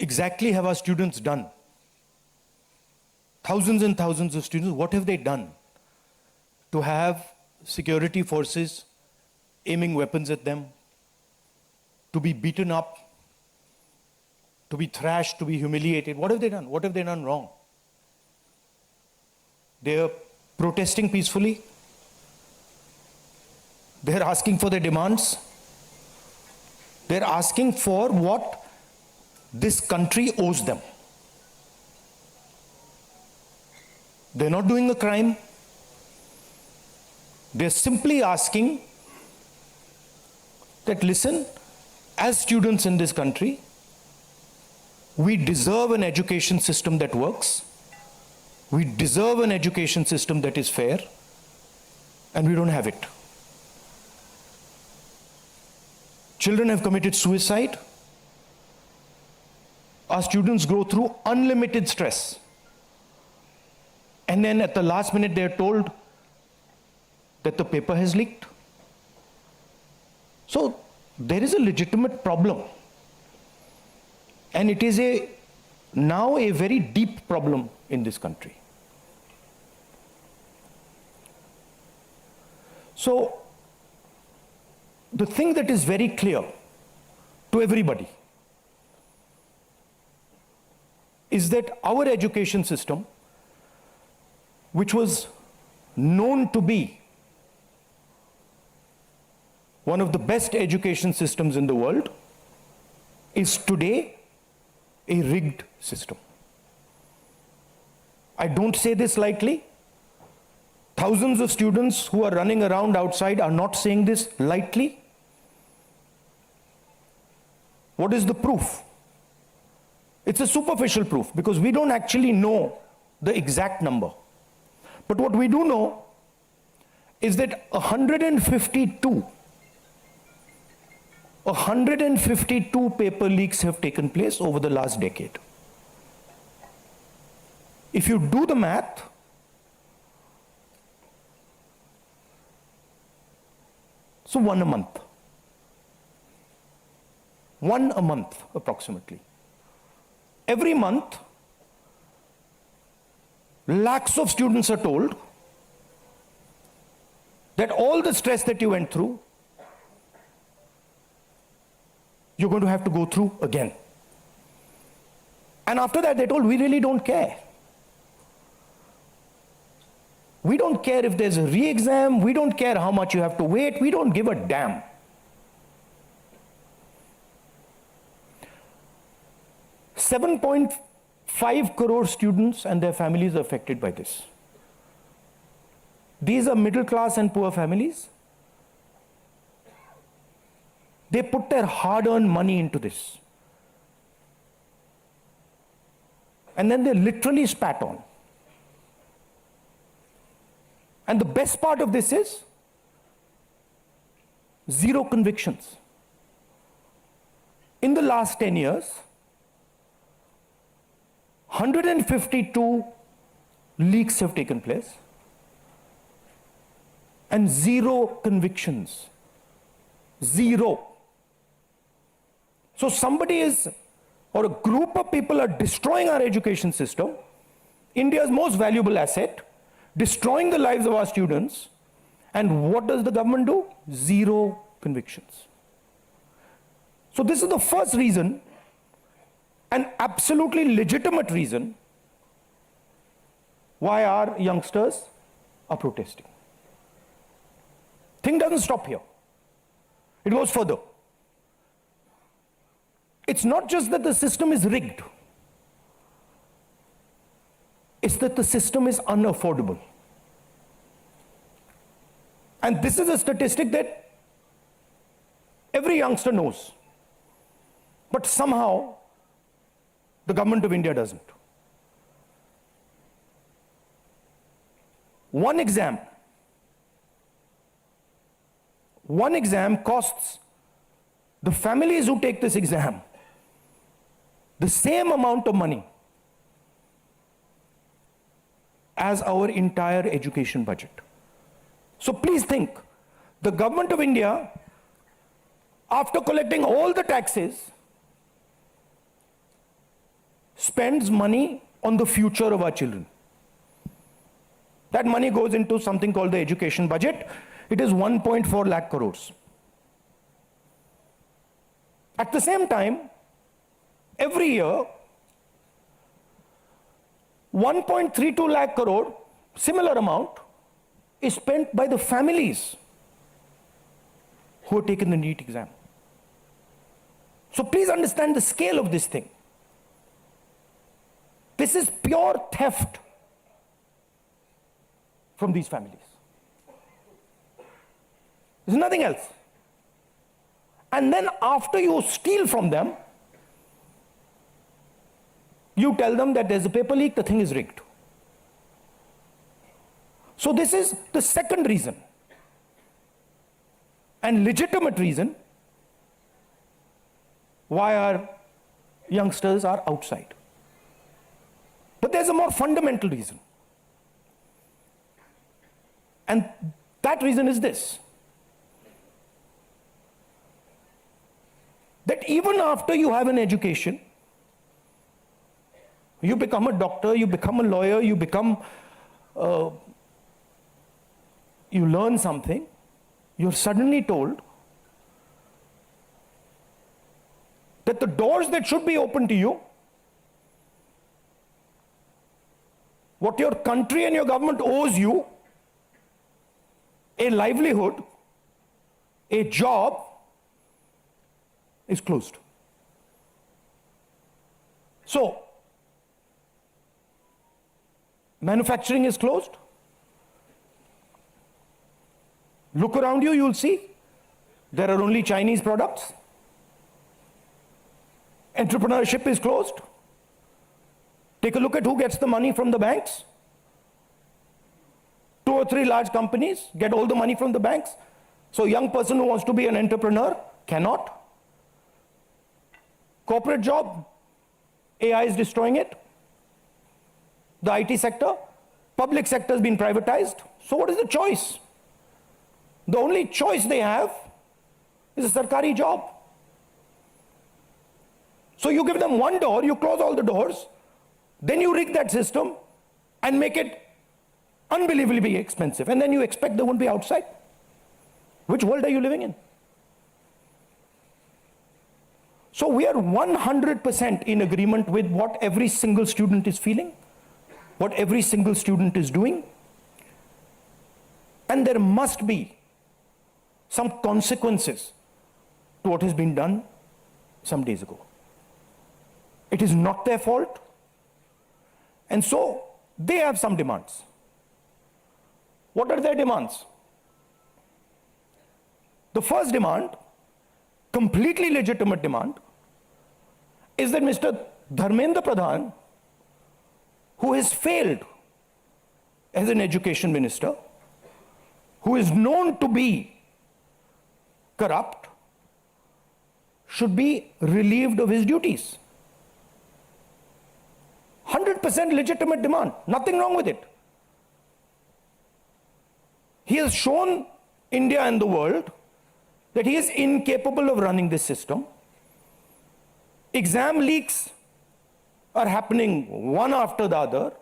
exactly have our students done? Thousands and thousands of students, what have they done to have security forces aiming weapons at them, to be beaten up, to be thrashed, to be humiliated? What have they done? What have they done wrong? They are protesting peacefully. They're asking for their demands. They're asking for what this country owes them. They're not doing a crime. They're simply asking that, listen, as students in this country, we deserve an education system that works. We deserve an education system that is fair, and we don't have it. Children have committed suicide. Our students go through unlimited stress. And then at the last minute, they are told that the paper has leaked. So there is a legitimate problem. And it is now a very deep problem in this country. So the thing that is very clear to everybody is that our education system, which was known to be one of the best education systems in the world, is today a rigged system. I don't say this lightly. Thousands of students who are running around outside are not saying this lightly. What is the proof? It's a superficial proof because we don't actually know the exact number. But what we do know is that 152 paper leaks have taken place over the last decade. If you do the math, so one a month. One a month, approximately. Every month, lakhs of students are told that all the stress that you went through, you're going to have to go through again. And after that, they're told, we really don't care. We don't care if there's a re-exam. We don't care how much you have to wait. We don't give a damn. $7.5 crore students and their families are affected by this. These are middle class and poor families. They put their hard-earned money into this. And then they're literally spat on. And the best part of this is zero convictions. In the last 10 years, 152 leaks have taken place and zero convictions. Zero. So somebody is, or a group of people are destroying our education system, India's most valuable asset, destroying the lives of our students, and what does the government do? Zero convictions. So this is the first reason, an absolutely legitimate reason, why our youngsters are protesting. Thing doesn't stop here. It goes further. It's not just that the system is rigged. It's that the system is unaffordable. And this is a statistic that every youngster knows. But somehow, the government of India doesn't. One exam costs the families who take this exam the same amount of money as our entire education budget. So please think, the government of India, after collecting all the taxes, spends money on the future of our children. That money goes into something called the education budget. It is 1.4 lakh crores. At the same time, every year, 1.32 lakh crore, similar amount, is spent by the families who have taken the NEET exam. So please understand the scale of this thing. This is pure theft from these families. There's nothing else. And then after you steal from them, you tell them that there's a paper leak, the thing is rigged. So this is the second reason, and legitimate reason, why our youngsters are outside. But there's a more fundamental reason. And that reason is this: that even after you have an education, you become a doctor, you become a lawyer, you learn something, you're suddenly told that the doors that should be open to you, what your country and your government owes you, a livelihood, a job, is closed. So, manufacturing is closed. Look around you, you'll see there are only Chinese products. Entrepreneurship is closed. Take a look at who gets the money from the banks. 2 or 3 large companies get all the money from the banks. So a young person who wants to be an entrepreneur cannot. Corporate job, AI is destroying it. The IT sector, public sector has been privatized. So what is the choice? The only choice they have is a sarkari job. So you give them one door, you close all the doors, then you rig that system and make it unbelievably expensive, and then you expect they won't be outside. Which world are you living in? So we are 100% in agreement with what every single student is feeling, what every single student is doing, and there must be some consequences to what has been done some days ago. It is not their fault, and so they have some demands. What are their demands? The first demand, completely legitimate demand, is that Mr. Dharmendra Pradhan, who has failed as an education minister, who is known to be corrupt, should be relieved of his duties. 100% legitimate demand, nothing wrong with it. He has shown India and the world that he is incapable of running this system. Exam leaks are happening one after the other.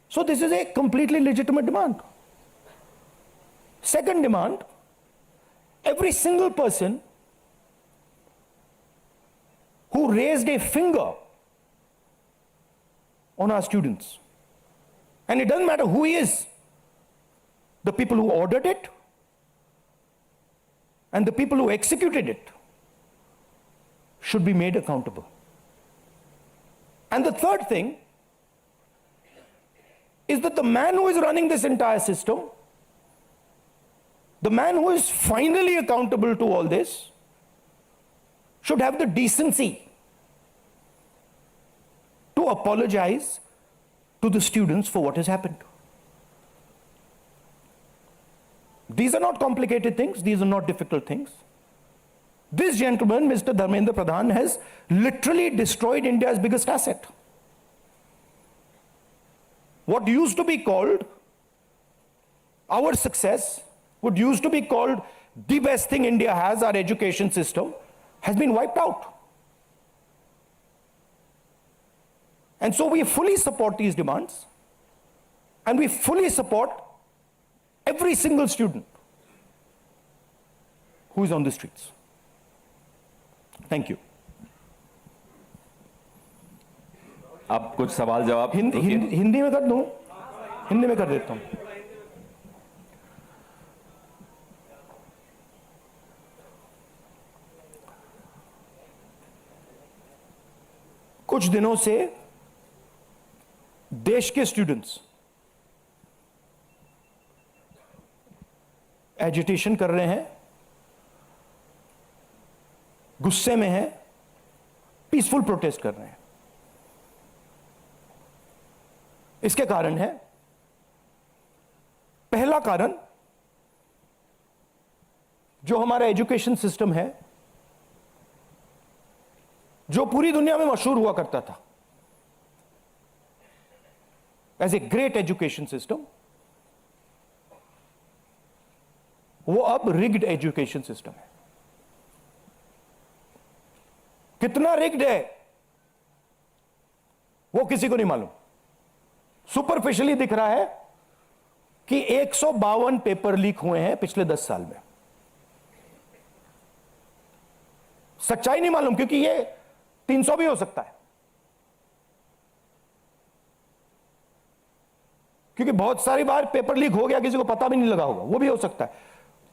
So this is a completely legitimate demand. Second demand, every single person who raised a finger on our students, and it doesn't matter who he is, the people who ordered it and the people who executed it, should be made accountable. And the third thing is that the man who is running this entire system, the man who is finally accountable to all this, should have the decency to apologize to the students for what has happened. These are not complicated things, these are not difficult things. This gentleman, Mr. Dharmendra Pradhan, has literally destroyed India's biggest asset. What used to be called our success, what used to be called the best thing India has, our education system, has been wiped out. And so we fully support these demands, and we fully support every single student who is on the streets. Thank you. अब कुछ सवाल जवाब हिंदी में कर दूं? हिंदी में कर देता हूं. कुछ दिनों से देश के स्टूडेंट्स एजिटेशन कर रहे हैं, गुस्से में हैं, पीसफुल प्रोटेस्ट कर रहे हैं. इसके कारण है, पहला कारण, जो हमारा एजुकेशन सिस्टम है, जो पूरी दुनिया में मशहूर हुआ करता था as a great education system, वो अब रिग्ड एजुकेशन सिस्टम है. कितना रिग्ड है वो किसी को नहीं मालूम. सुपरफिशियली दिख रहा है कि 152 पेपर लीक हुए हैं पिछले 10 साल में. सच्चाई नहीं मालूम, क्योंकि ये 300 भी हो सकता है, क्योंकि बहुत सारी बार पेपर लीक हो गया, किसी को पता भी नहीं लगा होगा, वो भी हो सकता है.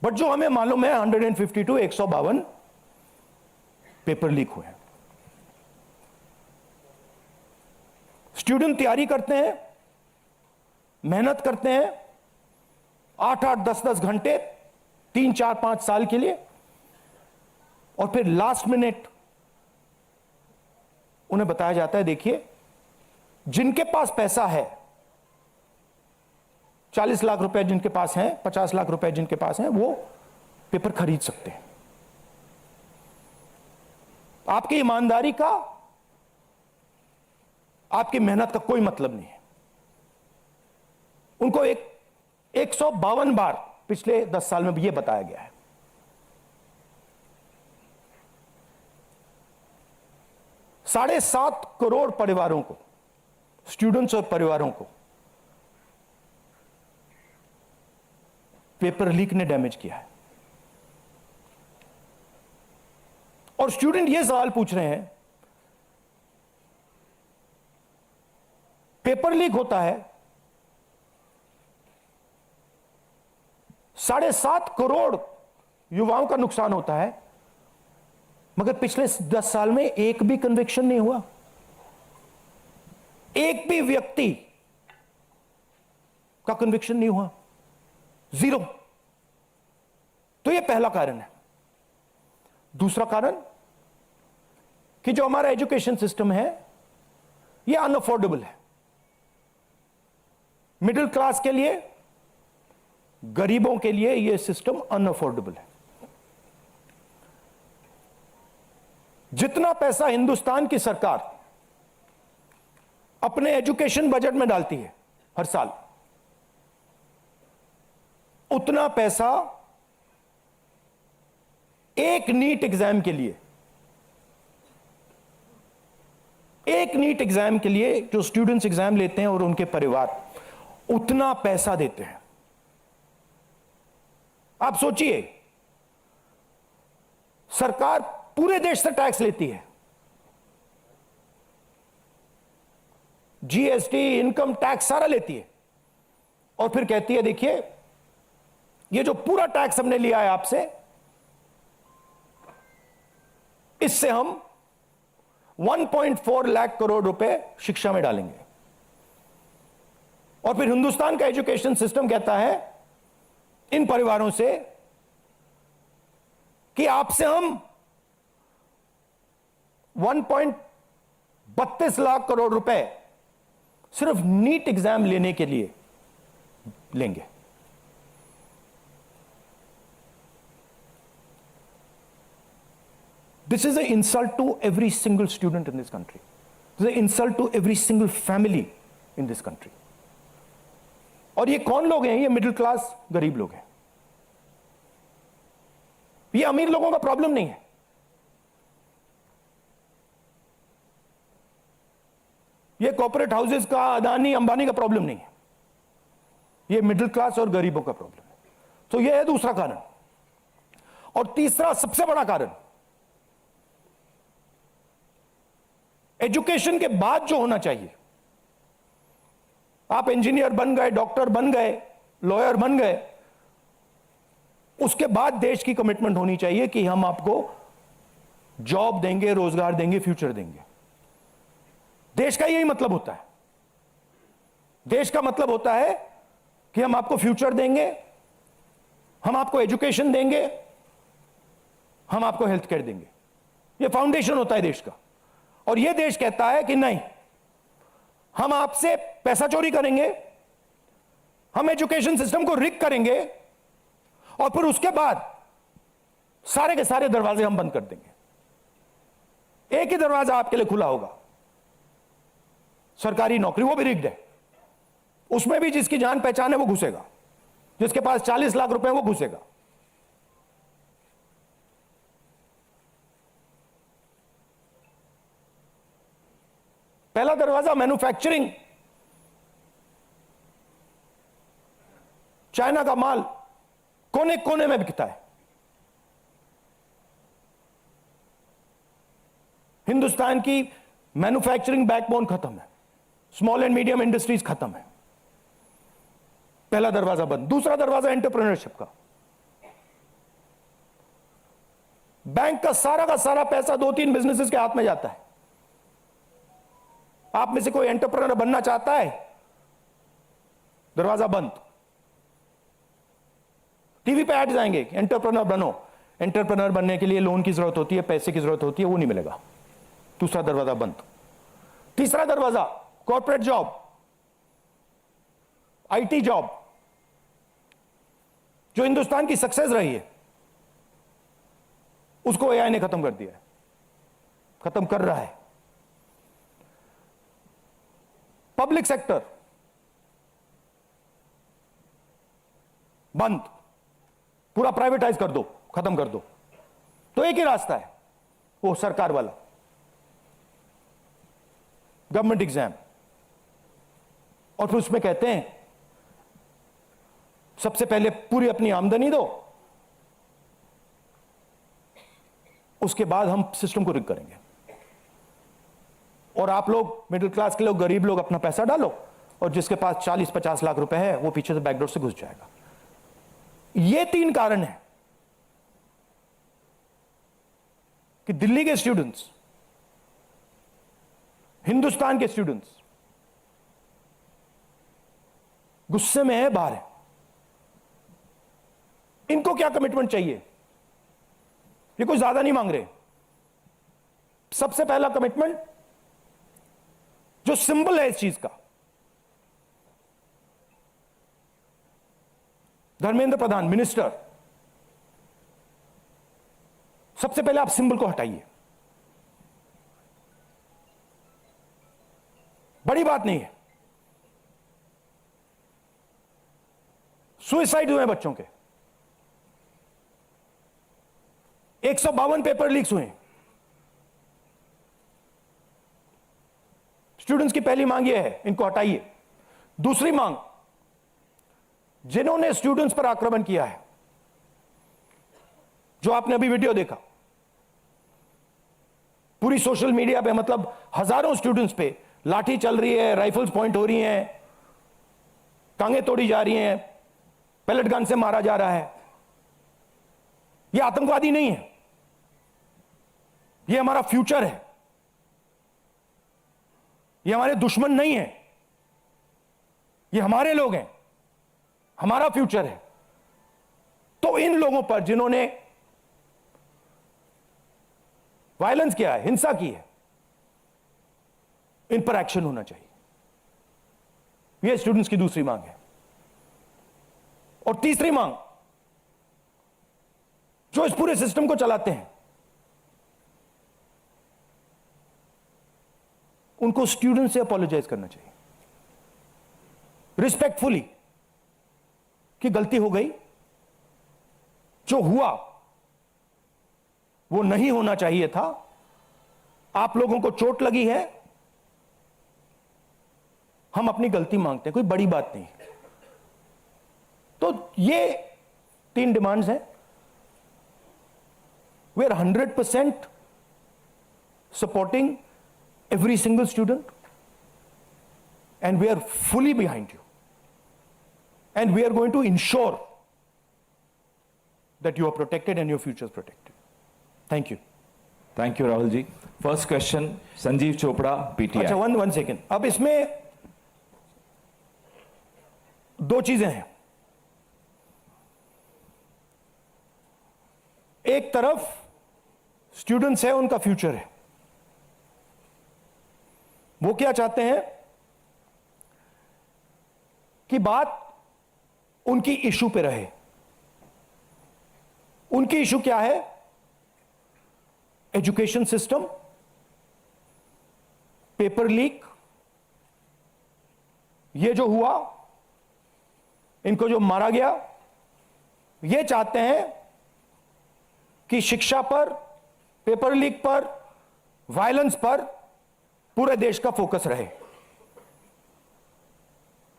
बट जो हमें मालूम है 152 152 पेपर लीक हुए हैं. स्टूडेंट तैयारी करते हैं, मेहनत करते हैं 8-8 10-10 घंटे 3-4-5 साल के लिए, और फिर लास्ट मिनट उन्हें बताया जाता है, देखिए जिनके पास पैसा है, 40 लाख रुपए जिनके पास हैं, 50 लाख रुपए जिनके पास हैं, वो पेपर खरीद सकते हैं. आपकी ईमानदारी का, आपकी मेहनत का कोई मतलब नहीं है. उनको 152 बार पिछले 10 साल में यह बताया गया है. $7.5 करोड़ परिवारों को, स्टूडेंट्स और परिवारों को पेपर लीक ने डैमेज किया है. और स्टूडेंट यह सवाल पूछ रहे हैं, पेपर लीक होता है, 7.5 करोड़ युवाओं का नुकसान होता है, मगर पिछले 10 साल में एक भी कन्विक्शन नहीं हुआ, एक भी व्यक्ति का कन्विक्शन नहीं हुआ, 0. तो यह पहला कारण है. दूसरा कारण कि जो हमारा एजुकेशन सिस्टम है यह अनअफोर्डेबल है. मिडिल क्लास के लिए, गरीबों के लिए यह सिस्टम अनअफोर्डेबल है. जितना पैसा हिंदुस्तान की सरकार अपने एजुकेशन बजट में डालती है हर साल, उतना पैसा एक नीट एग्जाम के लिए, एक नीट एग्जाम के लिए जो स्टूडेंट्स एग्जाम लेते हैं और उनके परिवार, उतना पैसा देते हैं. आप सोचिए, सरकार पूरे देश से टैक्स लेती है, जीएसटी, इनकम टैक्स सारा लेती है, और फिर कहती है देखिए ये जो पूरा टैक्स हमने लिया है आपसे, इससे हम 1.4 लाख करोड़ रुपए शिक्षा में डालेंगे. और फिर हिंदुस्तान का एजुकेशन सिस्टम कहता है इन परिवारों से कि आपसे हम 1.32 लाख करोड़ रुपए सिर्फ नीट एग्जाम लेने के लिए लेंगे. This is an insult to every single student in this country. This is an insult to every single family in this country. और ये कौन लोग हैं? ये मिडिल क्लास गरीब लोग हैं. ये अमीर लोगों का प्रॉब्लम नहीं है. ये कॉर्पोरेट हाउसेस का, अदानी अंबानी का प्रॉब्लम नहीं है, ये मिडिल क्लास और गरीबों का प्रॉब्लम है। तो ये है दूसरा कारण। और तीसरा सबसे बड़ा कारण, एजुकेशन के बाद जो होना चाहिए, आप इंजीनियर बन गए, डॉक्टर बन गए, लॉयर बन गए, उसके बाद देश की कमिटमेंट होनी चाहिए कि हम आपको जॉब देंगे, रोजगार देंगे, फ्यूचर देंगे। देश का यही मतलब होता है। देश का मतलब होता है कि हम आपको फ्यूचर देंगे, हम आपको एजुकेशन देंगे, हम आपको हेल्थ केयर देंगे। यह फाउंडेशन होता है देश का। और यह देश कहता है कि नहीं, हम आपसे पैसा चोरी करेंगे, हम एजुकेशन सिस्टम को रिग करेंगे और फिर उसके बाद सारे के सारे दरवाजे हम बंद कर देंगे। एक ही दरवाजा आपके लिए खुला होगा, सरकारी नौकरी, वो भी रिग्ड है। उसमें भी जिसकी जान पहचान है वो घुसेगा, जिसके पास 40 लाख रुपए वो घुसेगा। पहला दरवाजा मैन्युफैक्चरिंग, चाइना का माल कोने कोने में बिकता है, हिंदुस्तान की मैन्युफैक्चरिंग बैकबोन खत्म है, स्मॉल एंड मीडियम इंडस्ट्रीज खत्म है। पहला दरवाजा बंद। दूसरा दरवाजा एंटरप्रेन्योरशिप का। बैंक का सारा पैसा 2-3 बिजनेसेस के हाथ में जाता है। आप में से कोई एंटरप्रेन्योर बनना चाहता है, दरवाजा बंद। टीवी पे ऐड जाएंगे, एंटरप्रेन्योर बनो। एंटरप्रेन्योर बनने के लिए लोन की जरूरत होती है, पैसे की जरूरत होती है, वो नहीं मिलेगा। दूसरा दरवाजा बंद। तीसरा दरवाजा कॉर्पोरेट जॉब, आईटी जॉब, जो हिंदुस्तान की सक्सेस रही है, उसको एआई ने खत्म कर दिया है, खत्म कर रहा है। पब्लिक सेक्टर बंद, पूरा प्राइवेटाइज कर दो, खत्म कर दो। तो एक ही रास्ता है, वो सरकार वाला, गवर्नमेंट एग्जाम। और फिर उसमें कहते हैं सबसे पहले पूरी अपनी आमदनी दो, उसके बाद हम सिस्टम को रिग करेंगे। और आप लोग, मिडिल क्लास के लोग, गरीब लोग अपना पैसा डालो, और जिसके पास 40-50 लाख रुपए है वो पीछे से बैकडोर से घुस जाएगा। ये 3 कारण है कि दिल्ली के स्टूडेंट्स, हिंदुस्तान के स्टूडेंट्स गुस्से में है, बाहर है। इनको क्या कमिटमेंट चाहिए? ये कोई ज्यादा नहीं मांग रहे। सबसे पहला कमिटमेंट जो सिंबल है इस चीज का, धर्मेंद्र प्रधान मिनिस्टर, सबसे पहले आप सिंबल को हटाइए। बड़ी बात नहीं है। सुसाइड हुए बच्चों के, 152 पेपर लीक्स हुए। स्टूडेंट्स की पहली मांग यह है, इनको हटाइए। दूसरी मांग, जिन्होंने स्टूडेंट्स पर आक्रमण किया है, जो आपने अभी वीडियो देखा, पूरी सोशल मीडिया पे, मतलब हजारों स्टूडेंट्स पे लाठी चल रही है, राइफल्स पॉइंट हो रही हैं, टांगें तोड़ी जा रही हैं, पैलेट गन से मारा जा रहा है। यह आतंकवादी नहीं है, यह हमारा फ्यूचर है, ये हमारे दुश्मन नहीं है, ये हमारे लोग हैं, हमारा फ्यूचर है। तो इन लोगों पर जिन्होंने वायलेंस किया है, हिंसा की है, इन पर एक्शन होना चाहिए। यह स्टूडेंट्स की दूसरी मांग है। और तीसरी मांग, जो इस पूरे सिस्टम को चलाते हैं, उनको स्टूडेंट से अपोलोजाइज करना चाहिए, रिस्पेक्टफुली, कि गलती हो गई, जो हुआ वो नहीं होना चाहिए था, आप लोगों को चोट लगी है, हम अपनी गलती मांगते हैं, कोई बड़ी बात नहीं। तो ये 3 डिमांड्स हैं। We are 100% supporting every single student, and we are fully behind you, and we are going to ensure that you are protected and your future is protected. Thank you. Thank you Rahul ji. First question Sanjeev Chopra, PTI. अच्छा, one second. अब इसमें 2 चीजें हैं। एक तरफ students है, उनका future है। वो क्या चाहते हैं कि बात उनकी इशू पे रहे। उनकी इशू क्या है? एजुकेशन सिस्टम, पेपर लीक, ये जो हुआ, इनको जो मारा गया, ये चाहते हैं कि शिक्षा पर, पेपर लीक पर, वायलेंस पर पूरे देश का फोकस रहे।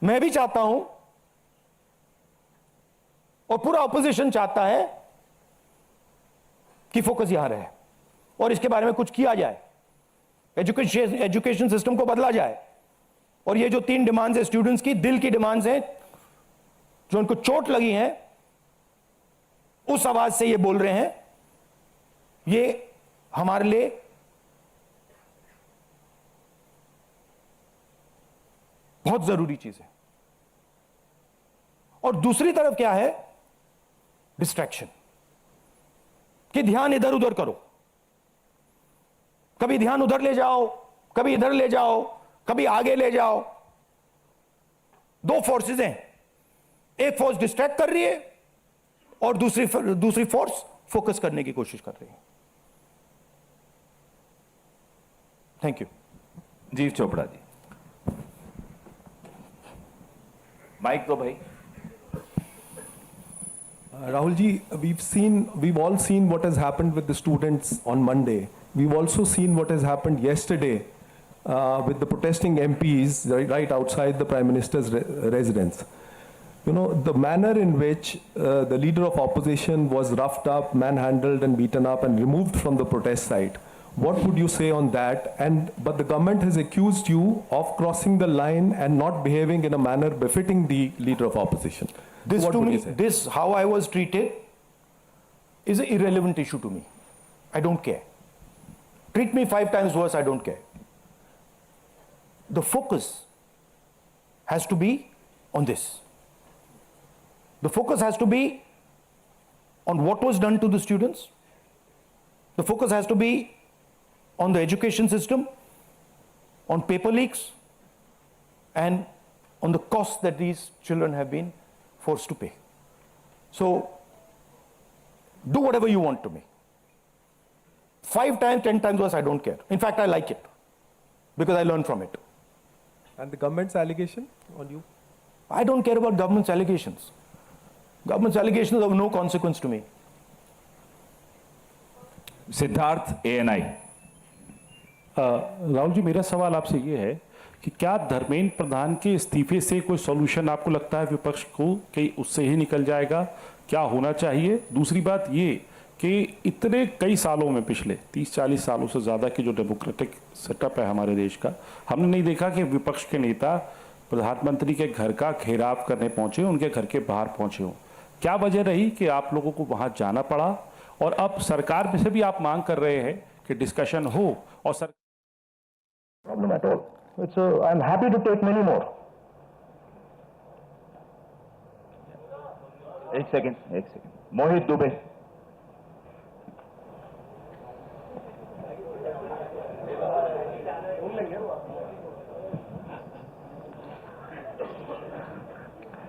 मैं भी चाहता हूं और पूरा ऑपोजिशन चाहता है कि फोकस यहां रहे और इसके बारे में कुछ किया जाए, एजुकेशन सिस्टम को बदला जाए। और ये जो 3 डिमांड्स है स्टूडेंट्स की, दिल की डिमांड्स हैं, जो उनको चोट लगी हैं, उस आवाज से ये बोल रहे हैं। ये हमारे लिए बहुत जरूरी चीज है। और दूसरी तरफ क्या है? डिस्ट्रैक्शन, कि ध्यान इधर उधर करो, कभी ध्यान उधर ले जाओ, कभी इधर ले जाओ, कभी आगे ले जाओ। 2 फोर्सेस हैं, एक फोर्स डिस्ट्रैक्ट कर रही है और दूसरी फोर्स फोकस करने की कोशिश कर रही है। Thank you. जीव चोपड़ा जी, माइक दो भाई। Rahul ji, we've all seen what has happened with the students on Monday. We've also seen what has happened yesterday with the protesting MPs right outside the Prime Minister's residence. You know, the manner in which the leader of opposition was roughed up, manhandled and beaten up and removed from the protest site. What would you say on that? But the government has accused you of crossing the line and not behaving in a manner befitting the leader of opposition. This What to would me, you say? this how I was treated is an irrelevant issue to me. I don't care. Treat me 5 times worse, I don't care. The focus has to be on this. The focus has to be on what was done to the students. The focus has to be on the education system, on paper leaks, and on the costs that these children have been forced to pay. So, do whatever you want to me. 5 times, 10 times worse, I don't care. In fact, I like it because I learn from it. And the government's allegation on you? I don't care about government's allegations. Government's allegations are of no consequence to me. Siddharth, ANI। Rahul ji, मेरा सवाल आपसे ये है कि क्या धर्मेंद्र प्रधान के इस्तीफे से कोई सॉल्यूशन आपको लगता है विपक्ष को कि उससे ही निकल जाएगा? क्या होना चाहिए? दूसरी बात ये कि इतने कई सालों में, पिछले 30-40 सालों से ज़्यादा की जो डेमोक्रेटिक सेटअप है हमारे देश का, हमने नहीं देखा कि विपक्ष के नेता प्रधानमंत्री के घर का घेराव करने पहुंचे, उनके घर के बाहर पहुंचे हों। क्या वजह रही कि आप लोगों को वहां जाना पड़ा? और अब सरकार में से भी आप मांग कर रहे हैं कि डिस्कशन हो और sir Problem at all. I'm happy to take many more. एक सेकंड, मोहित दुबे।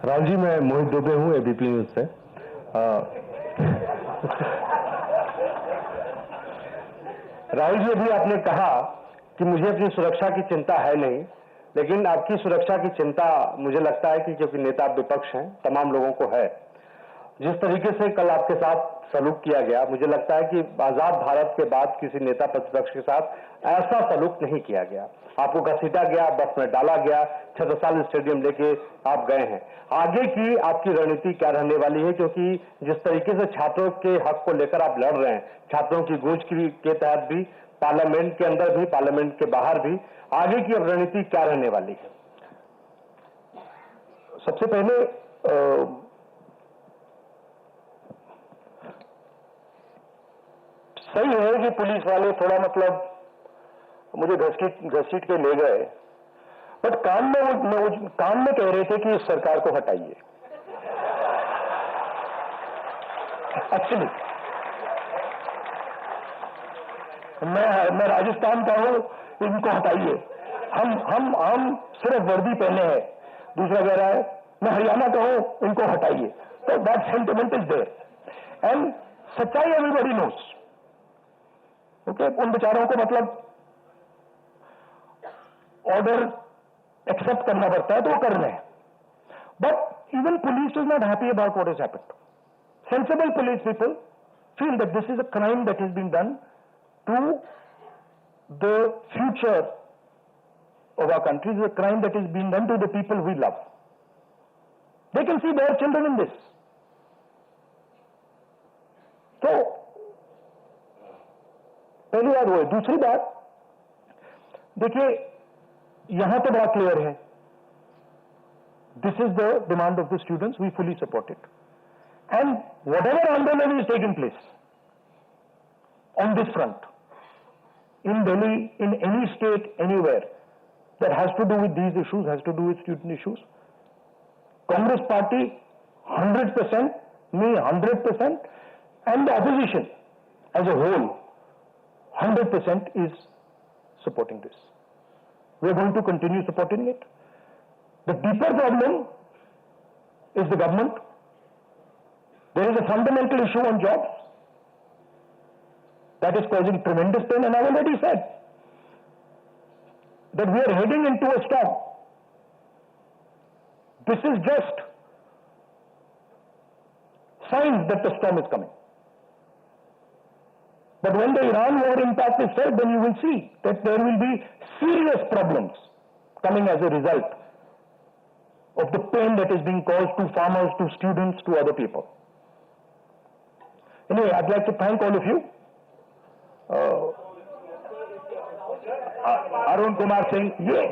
राहुल जी, मैं मोहित दुबे हूँ एबीपी न्यूज से। राहुल जी, अभी आपने कहा कि मुझे अपनी सुरक्षा की चिंता है नहीं, लेकिन आपकी सुरक्षा की चिंता मुझे लगता है कि क्योंकि नेता विपक्ष हैं, तमाम लोगों को है। जिस तरीके से कल आपके साथ सलूक किया गया, मुझे लगता है कि आजाद भारत के बाद किसी नेता प्रतिपक्ष के साथ ऐसा सलूक नहीं किया गया। आपको घसीटा गया, बस में डाला गया, छत्रसाल स्टेडियम लेके आप गए हैं। आगे की आपकी रणनीति क्या रहने वाली है? क्योंकि जिस तरीके से छात्रों के हक को लेकर आप लड़ रहे हैं, छात्रों की गूंज के तहत भी, पार्लियामेंट के अंदर भी, पार्लियामेंट के बाहर भी, आगे की अब रणनीति क्या रहने वाली है? सबसे पहले सही है कि पुलिस वाले थोड़ा मतलब मुझे घसीट के ले गए, बट कान में कह रहे थे कि इस सरकार को हटाइए। एक्चुअली मैं राजस्थान का हूं, इनको हटाइए। हम सिर्फ वर्दी पहने हैं, दूसरा कह रहा है मैं हरियाणा का हूं, इनको हटाइए। तो that sentiment is there and सच्चाई एवरीबॉडी नोस। ओके, उन बेचारों को मतलब ऑर्डर एक्सेप्ट करना पड़ता है, तो वो कर रहे हैं। But even police is not happy about what is happened. Sensible police people feel that this is a crime that has been done to the future of our country. This is a crime that is being done to the people we love. They can see their children in this. तो पहली बात वो है। दूसरी बात देखिए, यहां तो बड़ा क्लियर है, this is the demand of the students, we fully support it, and whatever Andolan is taking place on this front, in Delhi, in any state, anywhere, that has to do with these issues, has to do with student issues, Congress party 100%, me 100%, and the opposition as a whole 100% is supporting this. We are going to continue supporting it. The deeper problem is the government. There is a fundamental issue on jobs that is causing tremendous pain, and I already said that we are heading into a storm. This is just signs that the storm is coming. But when the Iran war impact is felt, then you will see that there will be serious problems coming as a result of the pain that is being caused to farmers, to students, to other people. Anyway, I'd like to thank all of you. Arun Kumar Singh, yeah.